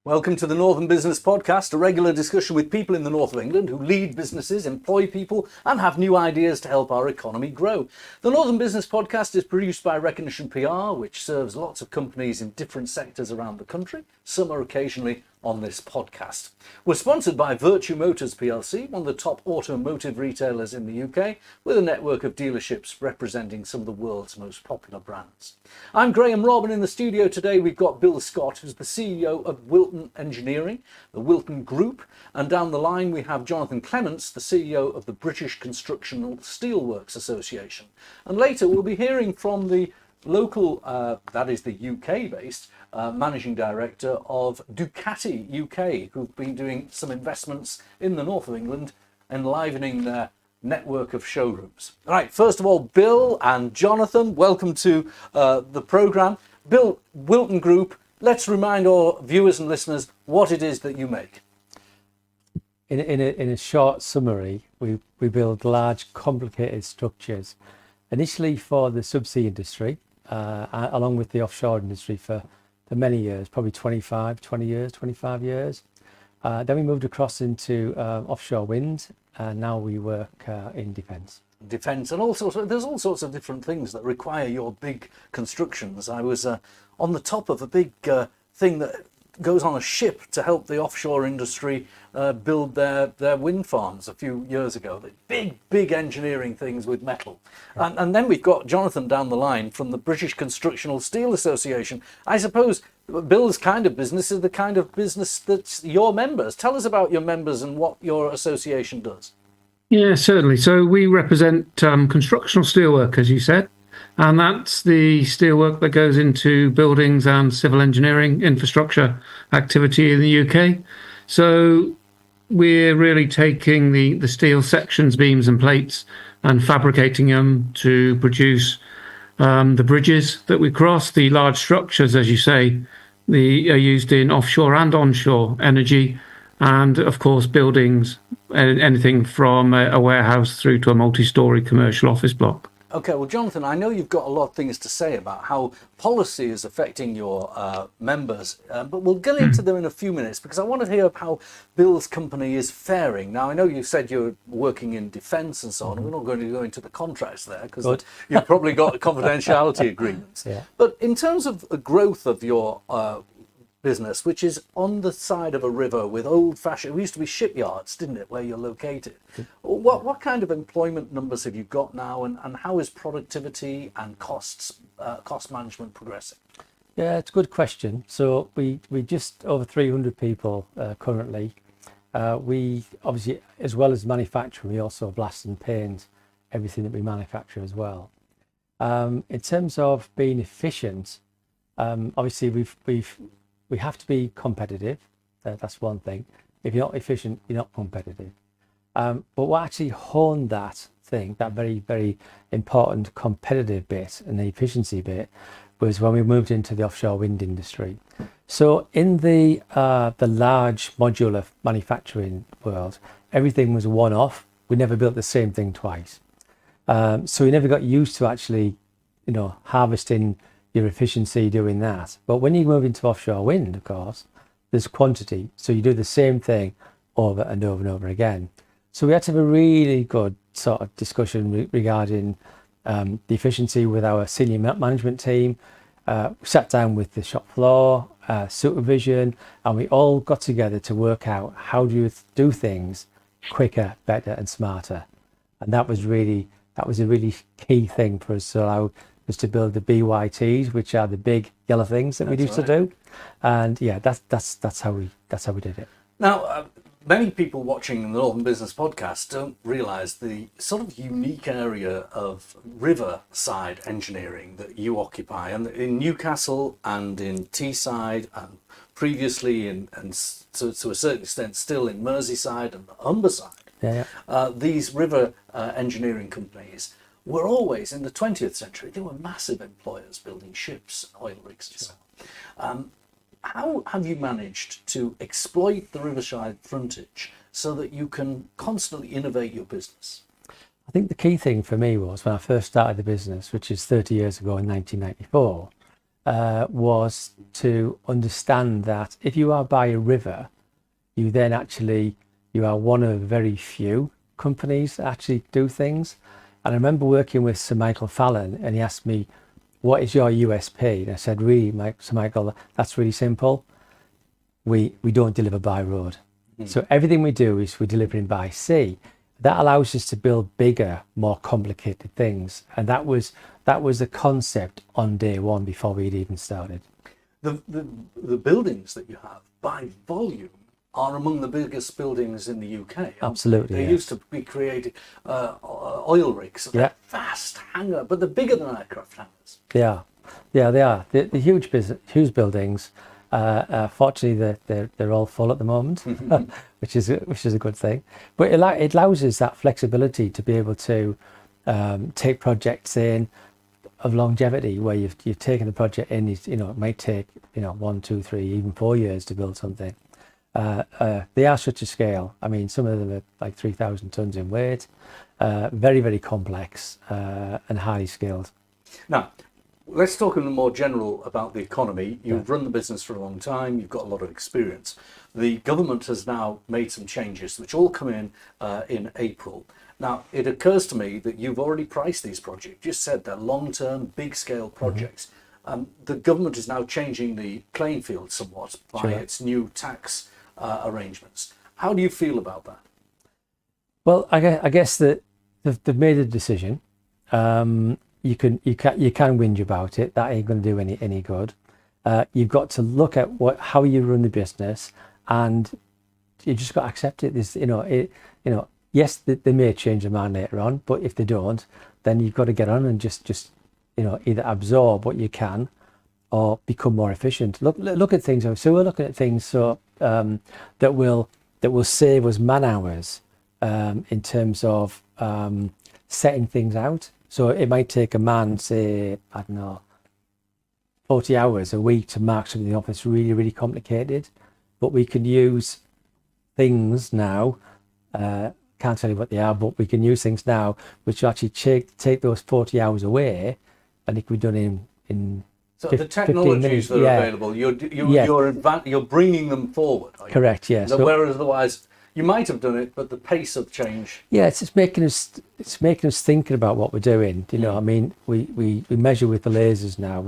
Welcome to the Northern Business Podcast, a regular discussion with people in the north of England who lead businesses, employ people and have new ideas to help our economy grow. The Northern Business Podcast is produced by Recognition PR, which serves lots of companies in different sectors around the country. Some are occasionally on this podcast. We're sponsored by Virtue Motors plc, one of the top automotive retailers in the UK, with a network of dealerships representing some of the world's most popular brands. I'm Graham Robin. In the studio today we've got Bill Scott, who's the CEO of Wilton Engineering, the Wilton Group, and down the line we have Jonathan Clemens, the CEO of the British Constructional Steelworks Association. And later we'll be hearing from the local, that is the UK-based, managing director of Ducati UK, who've been doing some investments in the north of England, enlivening their network of showrooms. All right, first of all, Bill and Jonathan, welcome to the programme. Bill, Wilton Group, let's remind all viewers and listeners what it is that you make. In a short summary, we build large, complicated structures, initially for the subsea industry, along with the offshore industry for many years, probably 25 years. Then we moved across into offshore wind, and now we work in defence. Defence, and there's all sorts of different things that require your big constructions. I was on the top of a big thing that goes on a ship to help the offshore industry build their wind farms a few years ago. The big engineering things with metal. Yeah. And then we've got Jonathan down the line from the British Constructional Steel Association. I suppose Bill's kind of business is the kind of business that's your members. Tell us about your members and what your association does. Yeah, certainly. So we represent constructional steelwork, as you said, and that's the steelwork that goes into buildings and civil engineering infrastructure activity in the UK. So we're really taking the steel sections, beams and plates and fabricating them to produce the bridges that we cross. The large structures, as you say, are used in offshore and onshore energy, and of course buildings, anything from a warehouse through to a multi-storey commercial office block. Okay, well, Jonathan, I know you've got a lot of things to say about how policy is affecting your members, but we'll get into them in a few minutes because I want to hear how Bill's company is faring. Now, I know you said you're working in defence and so on, and we're not going to go into the contracts there because you've probably got confidentiality agreements. Yeah. But in terms of the growth of your business, which is on the side of a river with old-fashioned, it used to be shipyards, didn't it, where you're located? What kind of employment numbers have you got now, and how is productivity and cost management progressing? Yeah, it's a good question. So we just over 300 people currently. We obviously, as well as manufacturing, we also blast and paint everything that we manufacture as well. In terms of being efficient, obviously we have to be competitive. That's one thing. If you're not efficient, you're not competitive. But what actually honed that very, very important competitive bit and the efficiency bit was when we moved into the offshore wind industry. So in the large modular manufacturing world, everything was one-off. We never built the same thing twice. So we never got used to actually, harvesting your efficiency doing that. But when you move into offshore wind, of course, there's quantity. So you do the same thing over and over and over again. So we had to have a really good sort of discussion regarding the efficiency with our senior management team. We sat down with the shop floor, supervision, and we all got together to work out how do you do things quicker, better and smarter. And that was a really key thing for us to allow was to build the BYTs, which are the big yellow things that we used to do, and yeah, that's how we did it. Now, many people watching the Northern Business Podcast don't realise the sort of unique area of riverside engineering that you occupy, and in Newcastle and in Teesside, and previously and to a certain extent still in Merseyside and Humberside. Yeah. These river engineering companies were always, in the 20th century, they were massive employers building ships, oil rigs and so on. How have you managed to exploit the riverside frontage so that you can constantly innovate your business? I think the key thing for me was when I first started the business, which is 30 years ago in 1994, was to understand that if you are by a river, you then actually, you are one of very few companies that actually do things. And I remember working with Sir Michael Fallon, and he asked me, what is your USP? And I said, really, Sir Michael, that's really simple. We don't deliver by road. So everything we do is we're delivering by sea. That allows us to build bigger, more complicated things. And that was the concept on day one before we'd even started. The buildings that you have by volume are among the biggest buildings in the UK. Absolutely. They used to be created oil rigs. So they're vast hangar, but they're bigger than aircraft hangars. They are. Yeah, they are. The huge buildings. Fortunately, they're all full at the moment, which is a good thing. But it allows us that flexibility to be able to take projects in of longevity, where you've taken the project in. It might take 1, 2, 3, even 4 years to build something. They are such a scale. I mean, some of them are like 3,000 tons in weight. Very, very complex and highly skilled. Now, let's talk in a more general about the economy. You've run the business for a long time. You've got a lot of experience. The government has now made some changes, which all come in April. Now, it occurs to me that you've already priced these projects. You said they're long-term, big-scale projects. The government is now changing the playing field somewhat by its new tax arrangements. How do you feel about that? Well, I guess that they've made a decision. You can whinge about it. That ain't going to do any good. You've got to look at how you run the business, and you just got to accept it. Yes, they may change their mind later on, but if they don't, then you've got to get on and just either absorb what you can or become more efficient. Look at things. So we're looking at things that will save us man hours in terms of setting things out. So it might take a man, say, 40 hours a week to mark something off that's really, really complicated. But we can use things now, can't tell you what they are, but we can use things now which actually take those 40 hours away, and it can be done in so the technologies that are available, you're bringing them forward. Correct, yes. So whereas otherwise you might have done it, but the pace of change. Yeah, it's making us thinking about what we're doing. I mean, we measure with the lasers now.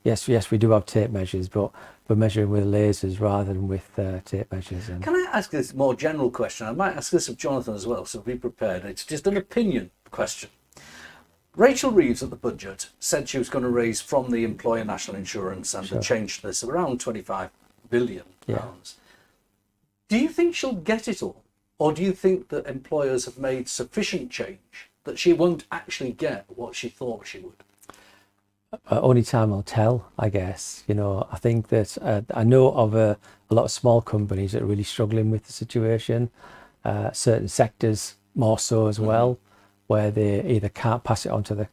Yes, we do have tape measures, but we're measuring with lasers rather than with tape measures. Can I ask this more general question? I might ask this of Jonathan as well, so be prepared. It's just an opinion question. Rachel Reeves at the budget said she was going to raise from the employer national insurance and to change this around £25 billion. Do you think she'll get it all? Or do you think that employers have made sufficient change that she won't actually get what she thought she would? Only time will tell, I guess. I think that I know of a lot of small companies that are really struggling with the situation. Certain sectors more so as well, where they either can't pass it on to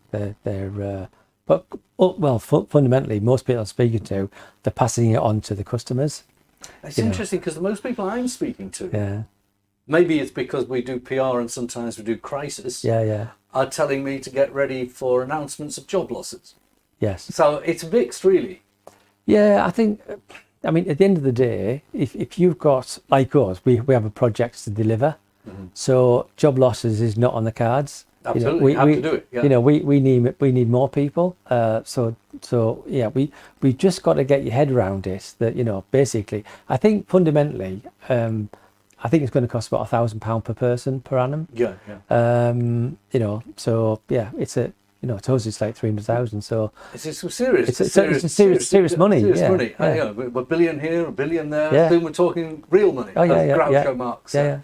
fundamentally, most people I'm speaking to, they're passing it on to the customers. It's interesting because most people I'm speaking to, maybe it's because we do PR and sometimes we do crisis, are telling me to get ready for announcements of job losses. Yes. So it's mixed, really. Yeah, I mean, at the end of the day, if you've got, like us, we have a project to deliver, so job losses is not on the cards. Absolutely, we have to do it. Yeah. We need more people. We've just got to get your head around it. That basically, I think fundamentally, I think it's going to cost about £1,000 per person per annum. Yeah. It's to us it's like 300,000. So it's serious. It's serious money. Money. Yeah. We're a billion here, a billion there. Yeah. Then we're talking real money. Groucho Marx. Yeah.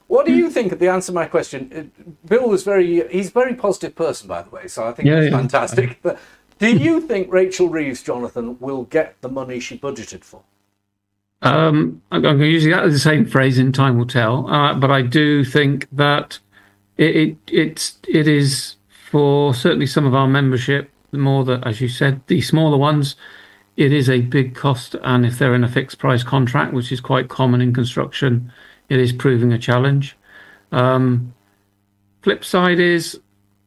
What do you think of the answer to my question? Bill was he's a very positive person, by the way, so I think it's fantastic. But do you think Rachel Reeves, Jonathan, will get the money she budgeted for? I'm going to use the same phrase in time will tell, but I do think that it is for certainly some of our membership, the more that, as you said, the smaller ones, it is a big cost. And if they're in a fixed price contract, which is quite common in construction, it is proving a challenge. Flip side is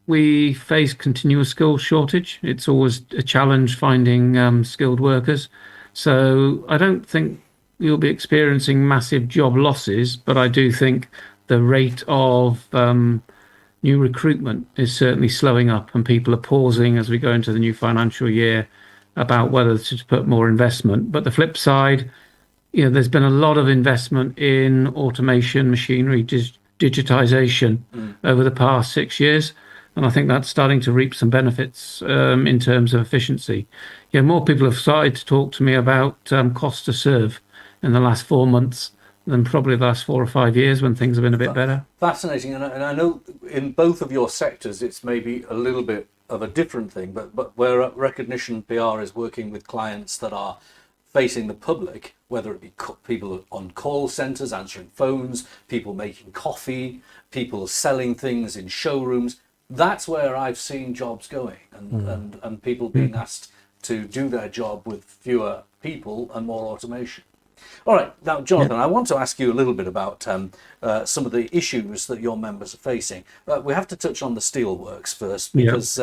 we face continuous skills shortage. It's always a challenge finding skilled workers. So I don't think you'll be experiencing massive job losses, but I do think the rate of new recruitment is certainly slowing up, and people are pausing as we go into the new financial year about whether to put more investment. But the flip side, there's been a lot of investment in automation, machinery, digitization over the past 6 years. And I think that's starting to reap some benefits in terms of efficiency. More people have started to talk to me about cost to serve in the last 4 months than probably the last 4 or 5 years when things have been a bit better. Fascinating. And I know in both of your sectors, it's maybe a little bit of a different thing, but where Recognition PR is working with clients that are facing the public, whether it be people on call centres answering phones, people making coffee, people selling things in showrooms, that's where I've seen jobs going and people being asked to do their job with fewer people and more automation. All right, now, Jonathan, I want to ask you a little bit about some of the issues that your members are facing. We have to touch on the steelworks first, because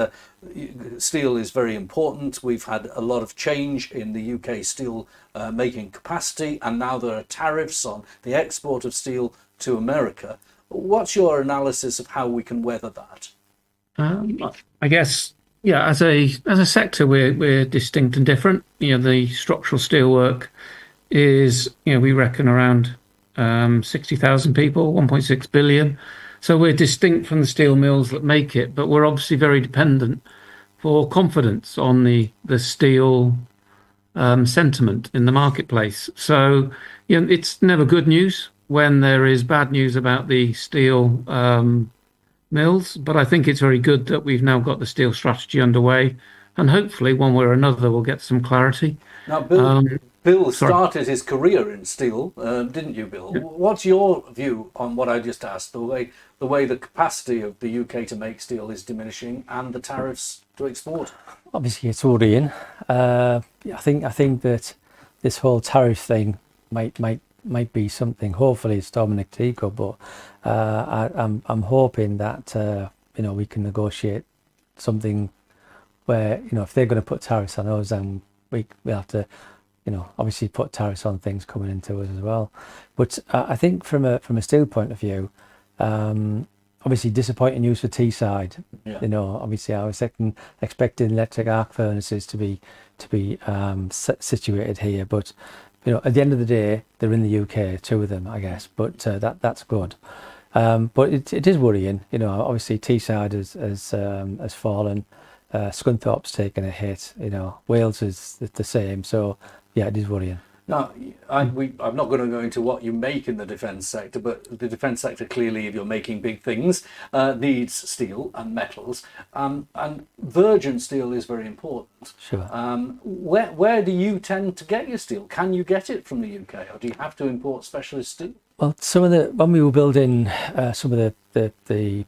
steel is very important. We've had a lot of change in the UK steel making capacity, and now there are tariffs on the export of steel to America. What's your analysis of how we can weather that? I guess, as a sector, we're distinct and different. The structural steelwork is, we reckon around 60,000 people, 1.6 billion. So we're distinct from the steel mills that make it, but we're obviously very dependent for confidence on the steel sentiment in the marketplace. So, it's never good news when there is bad news about the steel mills, but I think it's very good that we've now got the steel strategy underway, and hopefully one way or another we'll get some clarity. Now, Bill started his career in steel, didn't you, Bill? What's your view on what I just asked, the way the capacity of the UK to make steel is diminishing and the tariffs to export? Obviously, it's worrying. I think that this whole tariff thing might be something. Hopefully, it's Dominic Tico, but I'm hoping that we can negotiate something where if they're going to put tariffs on us, then we have to obviously put tariffs on things coming into us as well. But I think from a steel point of view, obviously disappointing news for Teesside. Obviously I was expecting electric arc furnaces to be situated here, but at the end of the day, they're in the UK, 2 of them, I guess. But that's good. But it is worrying. Obviously Teesside has fallen. Scunthorpe's taken a hit. Wales is the same. So it is worrying. Now, I'm not going to go into what you make in the defence sector, but the defence sector clearly, if you're making big things, needs steel and metals, and virgin steel is very important. Sure. Where do you tend to get your steel? Can you get it from the UK, or do you have to import specialist steel? Well, when we were building some of the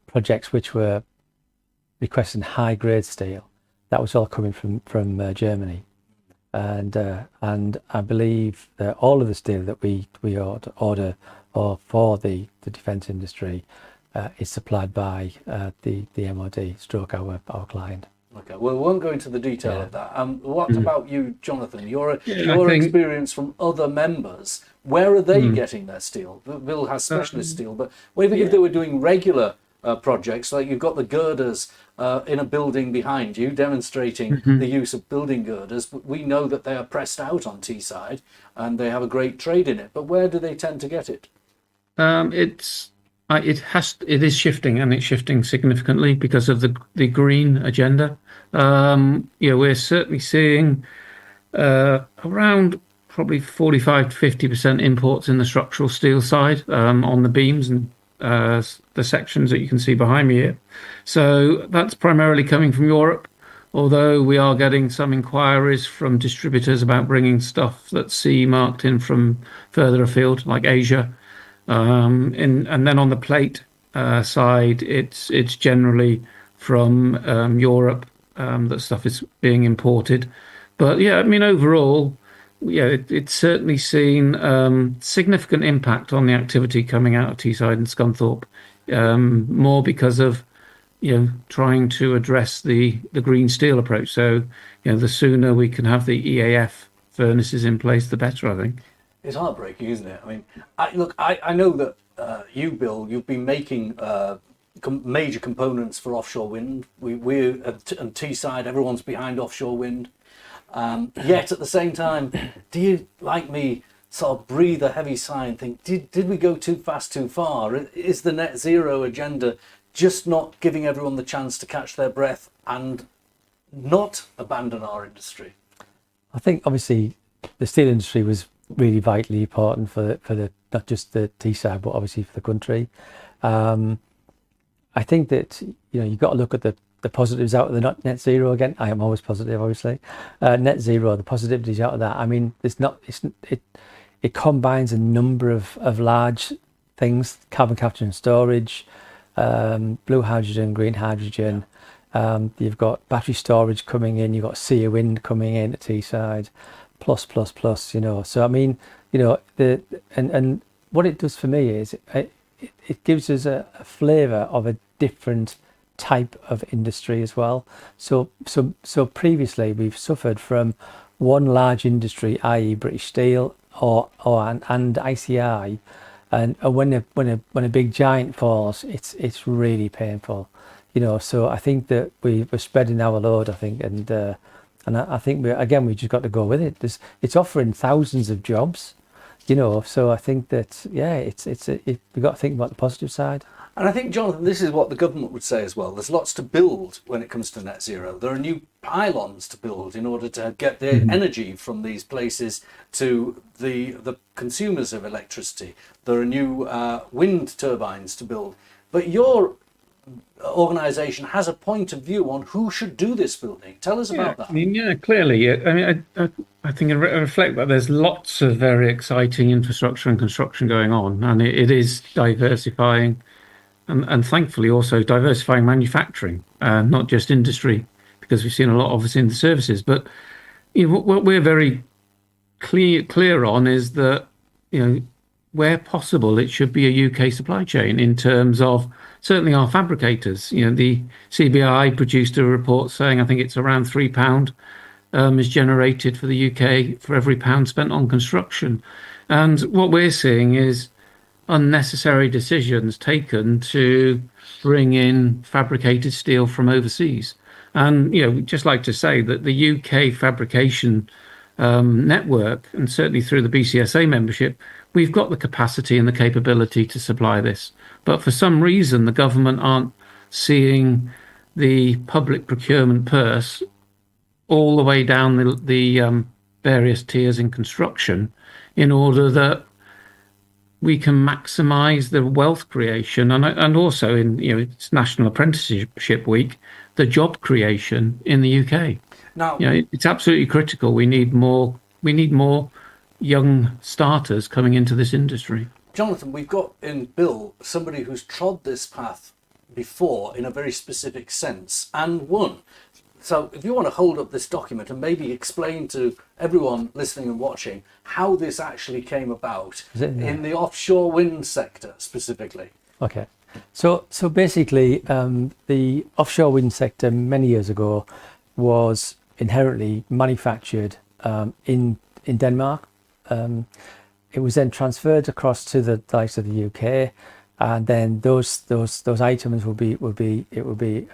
projects which were requesting high grade steel, that was all coming from Germany. And I believe that all of the steel that we order for the defence industry is supplied by the MOD stroke our client. Okay, well, we won't go into the detail of that. What about you, Jonathan? Your experience from other members, where are they getting their steel? Bill has specialist steel, but if they were doing regular projects, like you've got the girders in a building behind you demonstrating the use of building girders, but we know that they are pressed out on Teesside and they have a great trade in it, but where do they tend to get it? It is shifting, and it's shifting significantly because of the green agenda. We're certainly seeing around probably 45 to 50% imports in the structural steel side on the beams and the sections that you can see behind me here. So that's primarily coming from Europe, although we are getting some inquiries from distributors about bringing stuff that's CE marked in from further afield, like Asia. And then on the plate side, it's generally from Europe that stuff is being imported. But overall, it's certainly seen significant impact on the activity coming out of Teesside and Scunthorpe more because of trying to address the green steel approach. So the sooner we can have the EAF furnaces in place, the better, I think. It's heartbreaking, isn't it? I mean, I know that you've been making major components for offshore wind. We're on Teesside, everyone's behind offshore wind. Yet at the same time, do you, like me, sort of breathe a heavy sigh and think, did we go too fast, too far? Is the net zero agenda just not giving everyone the chance to catch their breath and not abandon our industry? I think obviously the steel industry was really vitally important for the not just the Teesside, but obviously for the country. I think that you've got to look at the positives out of the net zero again. I am always positive, obviously. Net zero, the positivities out of that. I mean, it combines a number of large things: carbon capture and storage, blue hydrogen, green hydrogen. You've got battery storage coming in. You've got sea wind coming in at Teesside, plus. So I mean, and what it does for me is it gives us a flavour of a different type of industry as well. So previously we've suffered from one large industry, i.e. British Steel and ICI, and when a big giant falls, it's really painful. So I think that we're spreading our load, I think, and I think we just got to go with it. It's offering thousands of jobs, so I think that we've got to think about the positive side. And I think, Jonathan, this is what the government would say as well. There's lots to build when it comes to net zero. There are new pylons to build in order to get the energy from these places to the consumers of electricity. There are new wind turbines to build. But your organisation has a point of view on who should do this building. Tell us about that. I mean, clearly. I mean, I think I reflect that there's lots of very exciting infrastructure and construction going on, and it is diversifying. And thankfully also diversifying manufacturing, not just industry, because we've seen a lot of this in the services. But what we're very clear on is that where possible it should be a UK supply chain in terms of certainly our fabricators. The CBI produced a report saying I think it's around £3 is generated for the UK for every pound spent on construction, and what we're seeing is unnecessary decisions taken to bring in fabricated steel from overseas. And we'd just like to say that the UK fabrication network, and certainly through the BCSA membership, we've got the capacity and the capability to supply this. But for some reason, the government aren't seeing the public procurement purse all the way down the various tiers in construction in order that we can maximise the wealth creation and also in it's National Apprenticeship Week, the job creation in the UK. Now, it's absolutely critical. We need more young starters coming into this industry. Jonathan, we've got in Bill somebody who's trod this path before in a very specific sense and won. So if you want to hold up this document and maybe explain to everyone listening and watching how this actually came about in the offshore wind sector specifically. Okay. So basically the offshore wind sector many years ago was inherently manufactured in Denmark. It was then transferred across to the likes of the UK, and then those items would be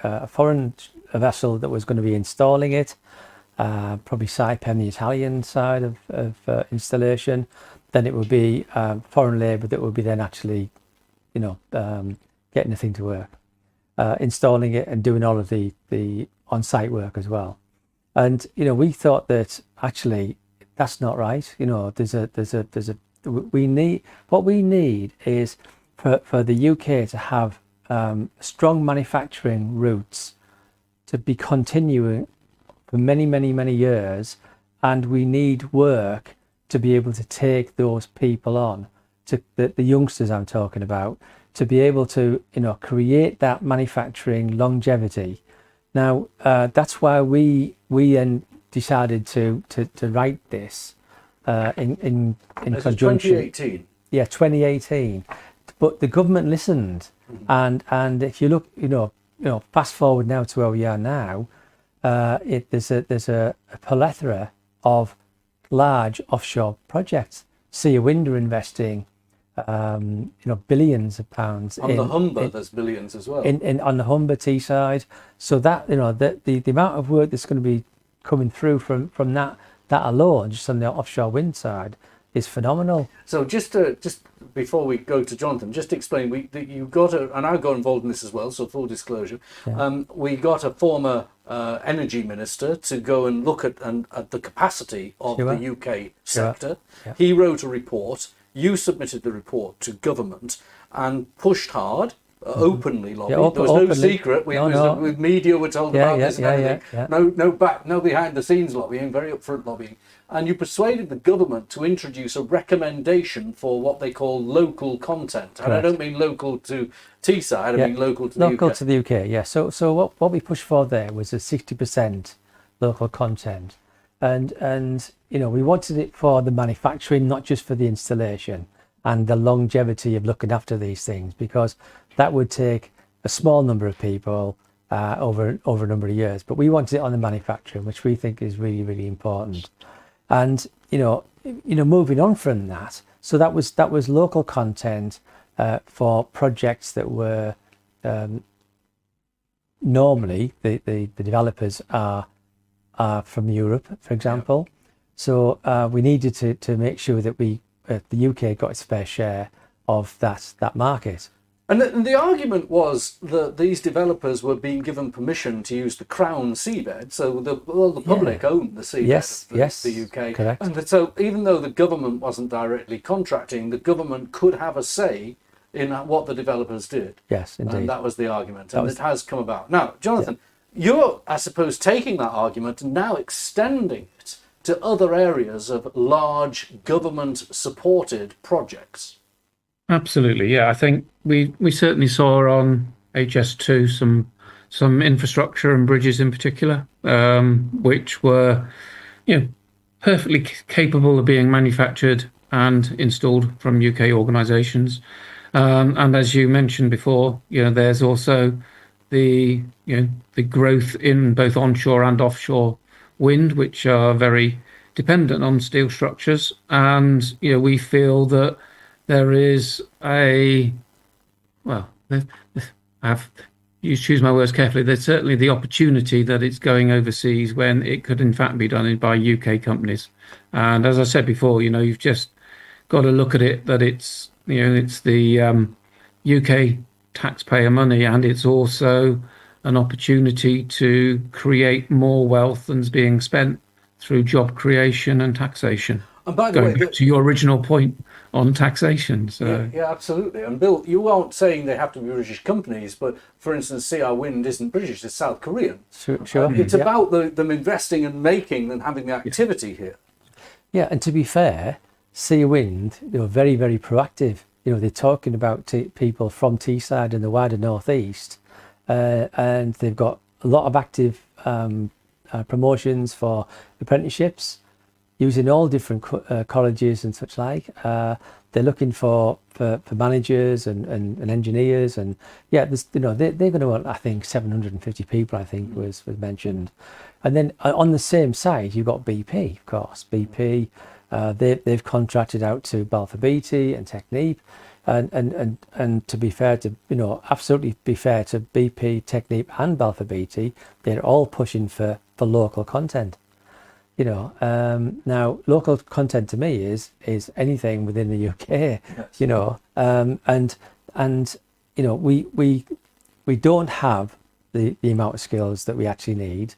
a foreign vessel that was going to be installing it, probably Saipem, the Italian side of installation. Then it would be foreign labour that would be then actually, getting the thing to work, installing it and doing all of the on-site work as well. And we thought that actually that's not right. We need is for the UK to have strong manufacturing roots to be continuing for many years, and we need work to be able to take those people on, to the youngsters I'm talking about, to be able to create that manufacturing longevity. Now that's why we then decided to write this in conjunction. 2018. Yeah, 2018. but the government listened, and if you look, fast forward now to where we are now, there's a plethora of large offshore projects. Sea Wind are investing, billions of pounds on the Humber. There's billions as well on the Humber Teesside. So that the amount of work that's going to be coming through from that alone, just on the offshore wind side, is phenomenal. So just before we go to Jonathan, just explain, you got and I got involved in this as well, so full disclosure. Yeah. We got a former energy minister to go and look at the capacity of the UK sector. Yeah. He wrote a report. You submitted the report to government and pushed hard, openly lobbied. There was no secret. With media were told about this and everything. No behind the scenes lobbying, very upfront lobbying. And you persuaded the government to introduce a recommendation for what they call local content. And I don't mean local to Teesside, I mean local to the UK. Local to the UK, yeah. So what we pushed for there was a 60% local content. And we wanted it for the manufacturing, not just for the installation and the longevity of looking after these things, because that would take a small number of people over a number of years. But we wanted it on the manufacturing, which we think is really, really important. And moving on from that, so that was local content for projects that were normally the developers are from Europe, for example. So we needed to make sure that the UK got its fair share of that market. And the argument was that these developers were being given permission to use the Crown seabed, so the public owned the seabed of the UK. Correct. And so even though the government wasn't directly contracting, the government could have a say in what the developers did. Yes, indeed. And that was the argument, and it has come about. Now, Jonathan, you're, I suppose, taking that argument and now extending it to other areas of large government-supported projects. Absolutely, yeah. I think we certainly saw on HS2 some infrastructure and bridges in particular, which were, perfectly capable of being manufactured and installed from UK organisations. And as you mentioned before, there's also the growth in both onshore and offshore wind, which are very dependent on steel structures. And we feel that there is you choose my words carefully, there's certainly the opportunity that it's going overseas when it could in fact be done by UK companies. And as I said before, you've just got to look at it that it's the UK taxpayer money, and it's also an opportunity to create more wealth than's being spent through job creation and taxation. And by the way, back to your original point on taxation. So. Yeah, absolutely. And Bill, you aren't saying they have to be British companies, but for instance, CR Wind isn't British, it's South Korean. Sure. It's about them investing and making and having the activity here. Yeah, and to be fair, CR Wind, they were very, very proactive. They're talking about people from Teesside and the wider northeast, and they've got a lot of active promotions for apprenticeships, using all different colleges and such like. They're looking for managers and engineers, and they're going to want, I think, 750 people, I think was mentioned. And then on the same side, you've got BP, of course. BP, they've contracted out to Balfour Beatty and Technip, and to be fair to absolutely be fair to BP, Technip, and Balfour Beatty, they're all pushing for local content. Now local content to me is anything within the UK. Yes. We don't have the amount of skills that we actually need.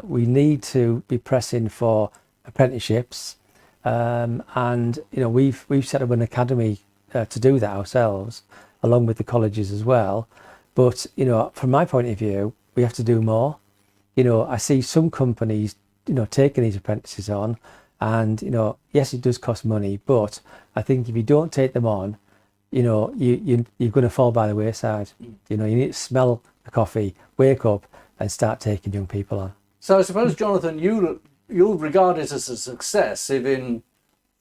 We need to be pressing for apprenticeships, and we've set up an academy to do that ourselves, along with the colleges as well. But from my point of view, we have to do more. I see some companies taking these apprentices on, and yes, it does cost money, but I think if you don't take them on, you're going to fall by the wayside. You need to smell the coffee, wake up, and start taking young people on. So I suppose, Jonathan, you'll regard it as a success if in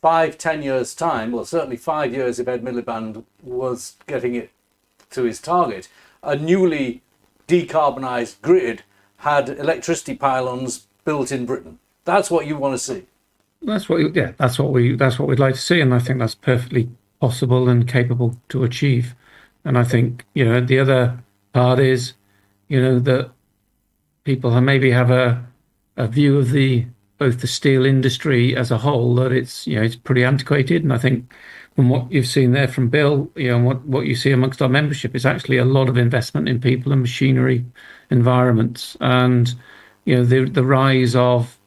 5-10 years time, well certainly 5 years if Ed Miliband was getting it to his target, a newly decarbonised grid had electricity pylons built in Britain. That's what you want to see. That's what we'd like to see, and I think that's perfectly possible and capable to achieve. And I think, the other part is, that people maybe have a view of both the steel industry as a whole, that it's pretty antiquated. And I think from what you've seen there from Bill, and what you see amongst our membership is actually a lot of investment in people and machinery environments, and the rise of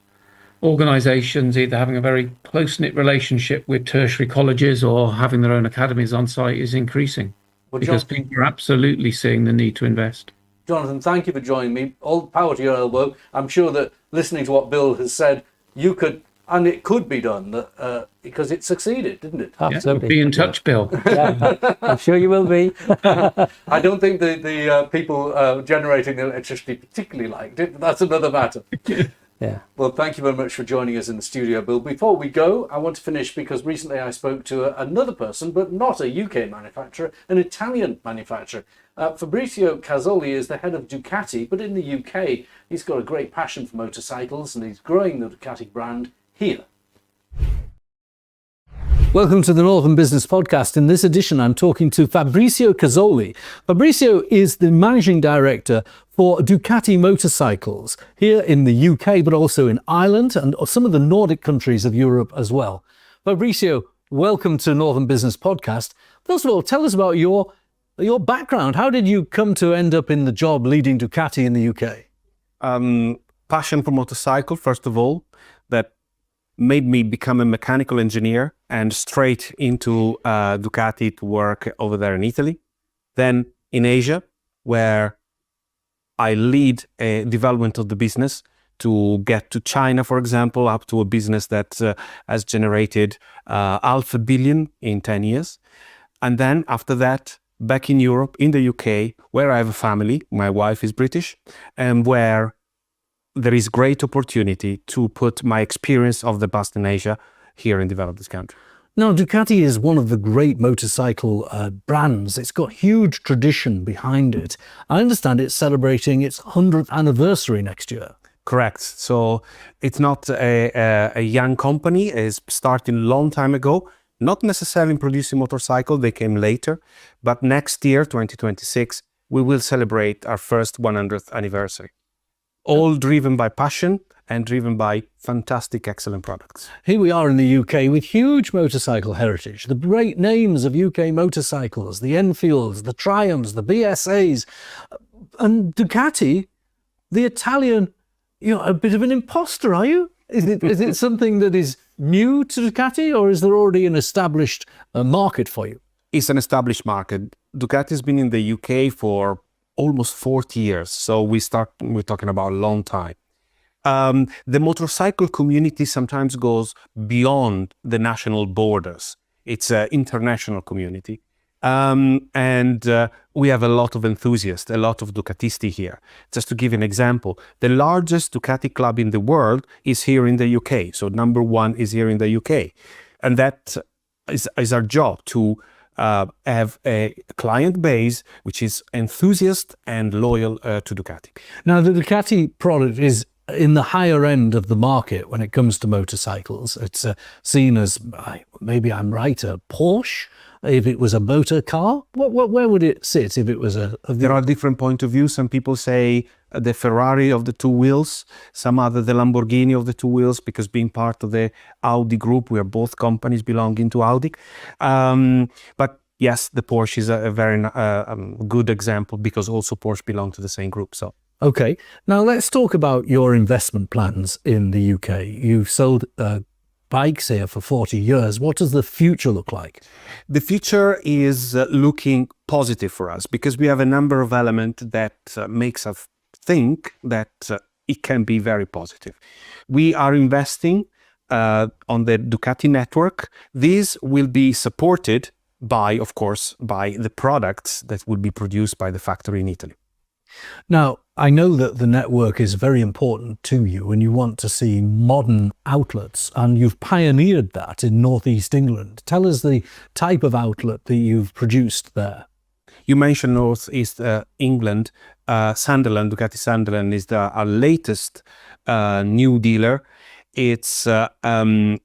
organisations either having a very close-knit relationship with tertiary colleges or having their own academies on site is increasing, because people are absolutely seeing the need to invest. Jonathan, thank you for joining me. All power to your elbow. I'm sure that listening to what Bill has said, you could, and it could be done, because it succeeded, didn't it? Absolutely. Be in touch, Bill. Yeah, I'm sure you will be. I don't think the people generating the electricity particularly liked it, but that's another matter. Yeah. Well, thank you very much for joining us in the studio, Bill. Before we go, I want to finish because recently I spoke to another person, but not a UK manufacturer, an Italian manufacturer. Fabrizio Cazzoli is the head of Ducati, but in the UK, he's got a great passion for motorcycles and he's growing the Ducati brand here. Welcome to the Northern Business Podcast. In this edition, I'm talking to Fabrizio Cazzoli. Fabrizio is the managing director for Ducati motorcycles here in the UK, but also in Ireland and some of the Nordic countries of Europe as well. Fabrizio, welcome to Northern Business Podcast. First of all, tell us about your background. How did you come to end up in the job leading Ducati in the UK? Passion for motorcycle, first of all, that made me become a mechanical engineer and straight into Ducati to work over there in Italy. Then in Asia, where I lead a development of the business to get to China, for example, up to a business that has generated $500 million in 10 years. And then after that, back in Europe, in the UK, where I have a family, my wife is British, and where there is great opportunity to put my experience of the past in Asia here and develop this country. Now, Ducati is one of the great motorcycle brands. It's got huge tradition behind it. I understand it's celebrating its 100th anniversary next year. Correct. So it's not a young company. It's starting a long time ago. Not necessarily in producing motorcycle, they came later. But next year, 2026, we will celebrate our first 100th anniversary. All driven by passion and driven by fantastic, excellent products. Here we are in the UK with huge motorcycle heritage. The great names of UK motorcycles, the Enfields, the Triumphs, the BCSAs, and Ducati, the Italian, a bit of an imposter, are you? Is it something that is new to Ducati, or is there already an established market for you? It's an established market. Ducati has been in the UK for almost 40 years. So we're talking about a long time. The motorcycle community sometimes goes beyond the national borders. It's an international community. And we have a lot of enthusiasts, a lot of Ducatisti here. Just to give an example, the largest Ducati club in the world is here in the UK. So number one is here in the UK. And that is our job, to have a client base which is enthusiast and loyal to Ducati. Now, the Ducati product is in the higher end of the market when it comes to motorcycles. It's seen as, maybe I'm right, a Porsche. If it was a motor car, where would it sit if it was There are different points of view. Some people say the Ferrari of the two wheels, some other the Lamborghini of the two wheels, because being part of the Audi group, we are both companies belonging to Audi. But yes, the Porsche is a very good example, because also Porsche belong to the same group. So. Okay, now let's talk about your investment plans in the UK. You've sold bikes here for 40 years. What does the future look like? The future is looking positive for us, because we have a number of elements that makes us think that it can be very positive. We are investing on the Ducati network. This will be supported by, of course, by the products that will be produced by the factory in Italy. Now, I know that the network is very important to you and you want to see modern outlets, and you've pioneered that in Northeast England. Tell us the type of outlet that you've produced there. You mentioned Northeast England. Sunderland, Ducati Sunderland is our latest new dealer. It's the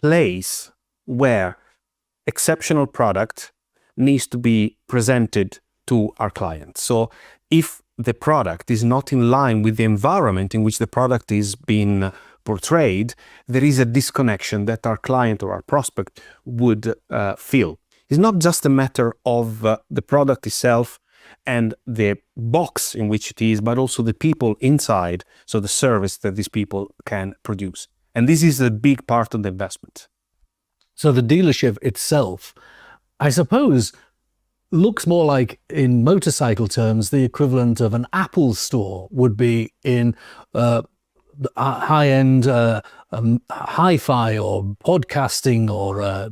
place where exceptional product needs to be presented to our clients. So if the product is not in line with the environment in which the product is being portrayed, there is a disconnection that our client or our prospect would feel. It's not just a matter of the product itself and the box in which it is, but also the people inside, so the service that these people can produce. And this is a big part of the investment. So the dealership itself, I suppose, looks more like, in motorcycle terms, the equivalent of an Apple store would be in high-end hi-fi or podcasting or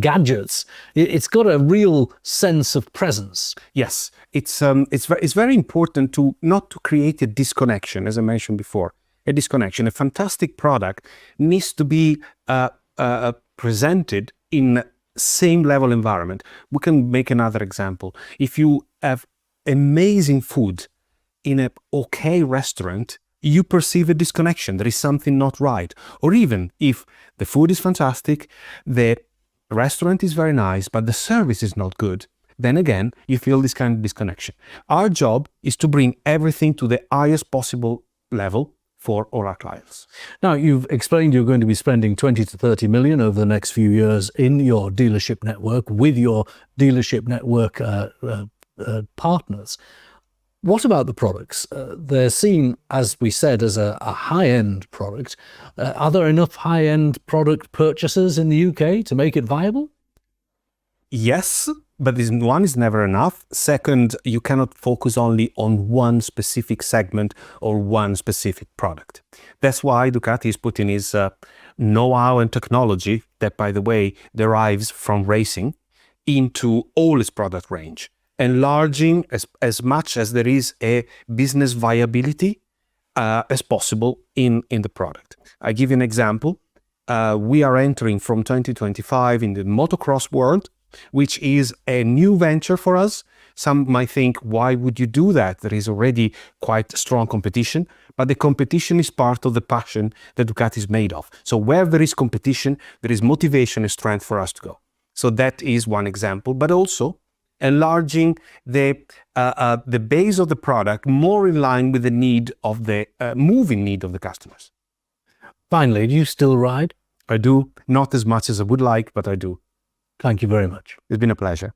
gadgets. It's got a real sense of presence. Yes, it's very important to not to create a disconnection, as I mentioned before. A disconnection. A fantastic product needs to be presented in same level environment. We can make another example. If you have amazing food in an okay restaurant, you perceive a disconnection. There is something not right. Or even if the food is fantastic, the restaurant is very nice, but the service is not good, then again, you feel this kind of disconnection. Our job is to bring everything to the highest possible level for all our clients. Now, you've explained you're going to be spending 20 to 30 million over the next few years in your dealership network with your dealership network partners. What about the products? They're seen, as we said, as a high-end product. Are there enough high-end product purchasers in the UK to make it viable? Yes, but this one is never enough. Second, you cannot focus only on one specific segment or one specific product. That's why Ducati is putting his know-how and technology, that by the way derives from racing, into all its product range, enlarging as much as there is a business viability as possible in the product. I give you an example. We are entering from 2025 in the motocross world, which is a new venture for us. Some might think, why would you do that? There is already quite strong competition, but the competition is part of the passion that Ducati is made of. So where there is competition, there is motivation and strength for us to go. So that is one example, but also enlarging the base of the product more in line with the need of the moving need of the customers. Finally, do you still ride? I do, not as much as I would like, but I do. Thank you very much. It's been a pleasure.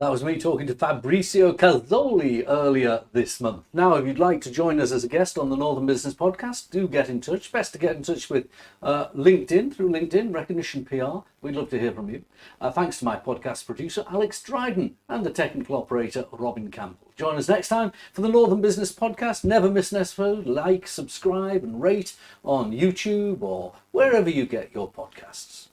That was me talking to Fabrizio Cazzoli earlier this month. Now, if you'd like to join us as a guest on the Northern Business Podcast, do get in touch. Best to get in touch with LinkedIn, through LinkedIn, Recognition PR. We'd love to hear from you. Thanks to my podcast producer, Alex Dryden, and the technical operator, Robin Campbell. Join us next time for the Northern Business Podcast. Never miss an episode. Like, subscribe, and rate on YouTube or wherever you get your podcasts.